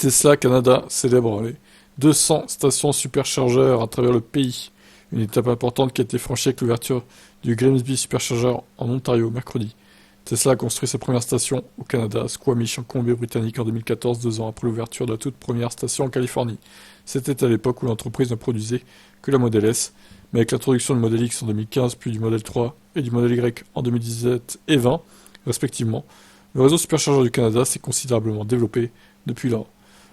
Tesla Canada célèbre les 200 stations superchargeurs à travers le pays. Une étape importante qui a été franchie avec l'ouverture du Grimsby Supercharger en Ontario mercredi. Tesla a construit sa première station au Canada, à Squamish en Colombie-Britannique en 2014, 2 ans après l'ouverture de la toute première station en Californie. C'était à l'époque où l'entreprise ne produisait que la Model S, mais avec l'introduction du Model X en 2015, puis du Model 3 et du Model Y en 2017 et 20, respectivement, le réseau superchargeur du Canada s'est considérablement développé depuis lors.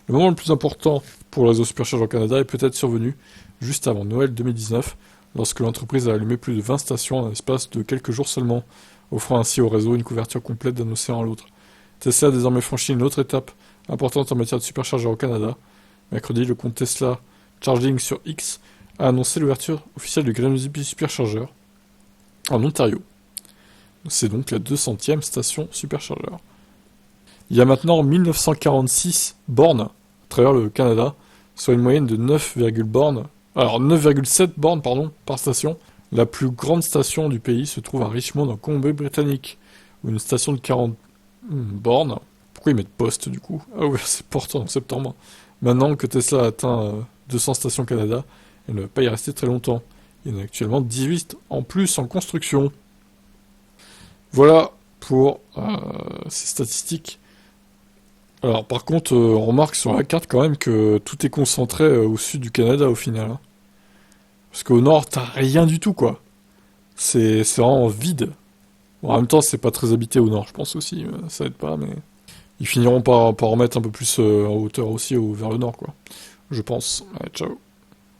Le moment le plus important pour le réseau superchargeur au Canada est peut-être survenu juste avant Noël 2019, lorsque l'entreprise a allumé plus de 20 stations en l'espace de quelques jours seulement, offrant ainsi au réseau une couverture complète d'un océan à l'autre. Tesla a désormais franchi une autre étape importante en matière de superchargeur au Canada. Mercredi, le compte Tesla Charging sur X a annoncé l'ouverture officielle du Grimsby Supercharger en Ontario. C'est donc la 200e station superchargeur. Il y a maintenant 1946 bornes à travers le Canada, soit une moyenne de 9,7 bornes par station. La plus grande station du pays se trouve à Richmond en Colombie-Britannique, où une station de 40 bornes. Pourquoi ils mettent poste du coup? Ah oui, c'est portant en septembre. Maintenant que Tesla a atteint 200 stations Canada, elle ne va pas y rester très longtemps. Il y en a actuellement 18 en plus en construction. Voilà pour ces statistiques. Alors par contre, on remarque sur la carte quand même que tout est concentré au sud du Canada au final, hein. Parce qu'au nord, t'as rien du tout, quoi. C'est vraiment vide. Bon, en même temps, c'est pas très habité au nord, je pense aussi. Ça aide pas, mais... Ils finiront par remettre un peu plus en hauteur aussi vers le nord, quoi. Je pense. Ouais, ciao.